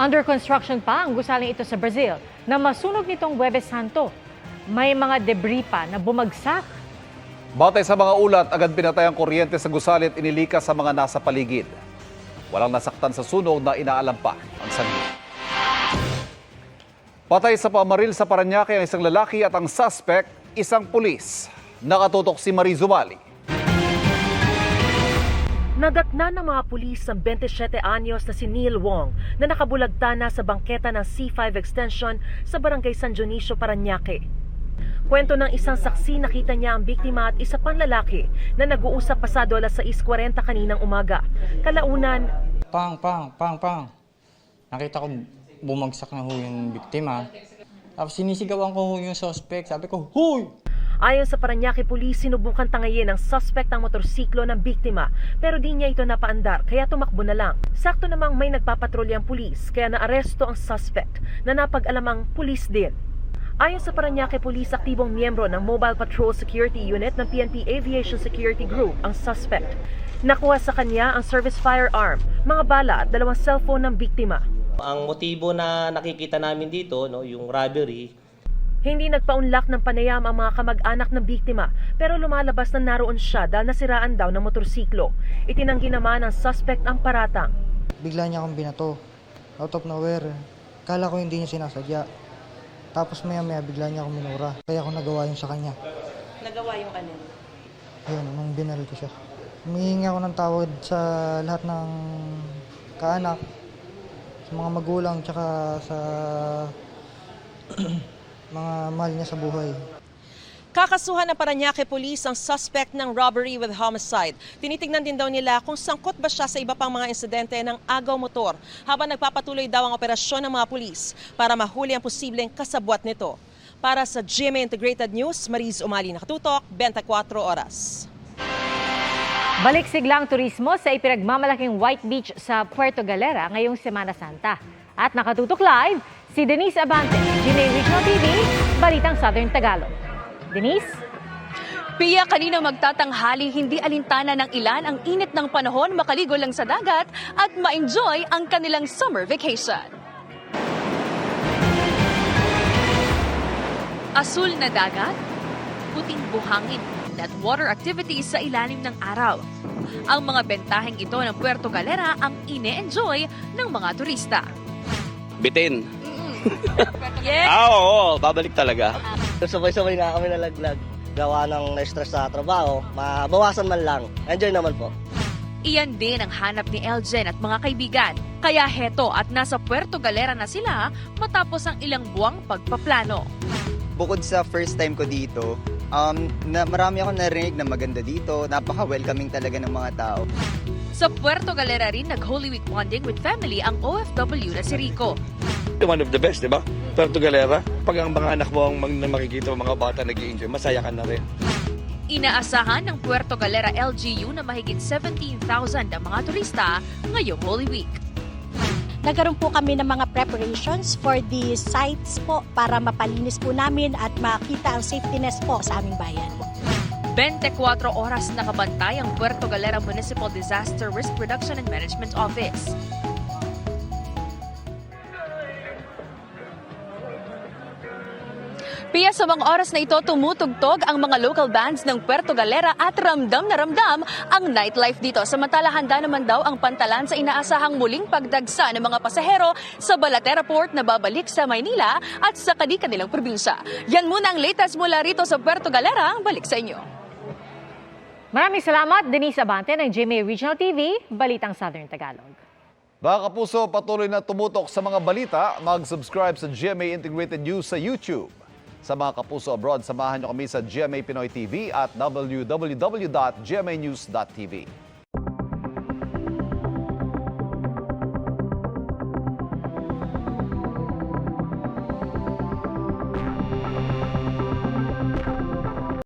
Under construction pa ang gusaling ito sa Brazil na masunog nitong Huwebes Santo. May mga debris pa na bumagsak. Batay sa mga ulat, agad pinatay ang kuryente sa gusali at inilikas sa mga nasa paligid. Walang nasaktan sa sunog na inaalam pa ang sanhi. Patay sa pamaril sa Parañaque ang isang lalaki at ang suspect, isang pulis. Nakatutok si Marie Zumali. Nadatna ng mga pulis ang 27 anyos na si Neil Wong na nakabulagta na sa bangketa ng C5 Extension sa Barangay San Dionisio, Parañaque. Kwento ng isang saksi, nakita niya ang biktima at isa pang lalaki na nag-uusap pasado alas 6:40 kaninang umaga. Kalaunan, Pang. Nakita ko bumagsak na ho yung biktima. Tapos sinisigawan ko ho yung suspect. Sabi ko, "Hoy!" ayon sa Parañaque Police, sinubukan tangayin ng suspect ang motorsiklo ng biktima pero di niya ito napaandar kaya tumakbo na lang. Sakto namang may nagpapatrolyang pulis kaya naaresto ang suspect na napag-alamang pulis din. Ayon sa Parañaque Police, aktibong miyembro ng Mobile Patrol Security Unit ng PNP Aviation Security Group ang suspect. Nakuha sa kanya ang service firearm, mga bala at 2 cellphone ng biktima. Ang motibo na nakikita namin dito, yung robbery. Hindi nagpaunlak ng panayam ang mga kamag-anak ng biktima pero lumalabas na naroon siya dahil nasiraan daw ng motorsiklo. Itinanggi naman ng suspect ang paratang. Bigla niya akong binato. Out of nowhere. Kala ko hindi niya sinasadya. Tapos maya-maya bigla niya akong minura. Kaya ako nagawa yun sa kanya. Nagawa yung ano? Ayun, nung binaril ko siya. Humihingi ako ng tawad sa lahat ng kaanak, sa mga magulang, tsaka sa mga mahal niya sa buhay. Kakasuhan ng Parañaque Police ang suspect ng robbery with homicide. Tinitingnan din daw nila kung sangkot ba siya sa iba pang mga insidente ng agaw motor habang nagpapatuloy daw ang operasyon ng mga pulis para mahuli ang posibleng kasabwat nito. Para sa GMA Integrated News, Mariz Umali, nakatutok, 24 oras. Balik siglang turismo sa ipinagmamalaking White Beach sa Puerto Galera ngayong Semana Santa. At nakatutok live si Denise Abante, GMA Regional TV, Balitang Southern Tagalog. Denise? Pia, kanina magtatanghali, hindi alintana ng ilan ang init ng panahon, makaligo lang sa dagat at ma-enjoy ang kanilang summer vacation. Asul na dagat, puting buhangin at water activities sa ilalim ng araw. Ang mga bentaheng ito ng Puerto Galera ang ine-enjoy ng mga turista. Bitin. Yes! Oo, babalik talaga. Sabay-sabay nga kami nalaglag. Gawa ng na-stress sa trabaho, mabawasan man lang. Enjoy naman po. Iyan din ang hanap ni Eljen at mga kaibigan. Kaya heto at nasa Puerto Galera na sila matapos ang ilang buwang pagpaplano. Bukod sa first time ko dito, marami akong narinig na maganda dito. Napaka-welcoming talaga ng mga tao. Sa Puerto Galera rin nag-Holy Week bonding with family ang OFW na si Rico. One of the best, di ba? Puerto Galera. Pag ang mga anak mo ang makikita mga bata nag-i-enjoy, masaya ka na rin. Inaasahan ng Puerto Galera LGU na mahigit 17,000 ang mga turista ngayong Holy Week. Nagkaroon po kami ng mga preparations for the sites po para mapalinis po namin at makita ang safetyness po sa aming bayan. 24 oras nakabantay ang Puerto Galera Municipal Disaster Risk Reduction and Management Office. Pia, sa mga oras na ito, tumutugtog ang mga local bands ng Puerto Galera at ramdam na ramdam ang nightlife dito. Samantala, handa naman daw ang pantalan sa inaasahang muling pagdagsa ng mga pasahero sa Balatera Port na babalik sa Maynila at sa kanilang probinsya. Yan muna ang latest mula rito sa Puerto Galera. Balik sa inyo. Maraming salamat, Denise Abante ng GMA Regional TV, Balitang Southern Tagalog. Mga kapuso, patuloy na tumutok sa mga balita. Mag-subscribe sa GMA Integrated News sa YouTube. Sa mga kapuso abroad, samahan niyo kami sa GMA Pinoy TV at www.gmanews.tv.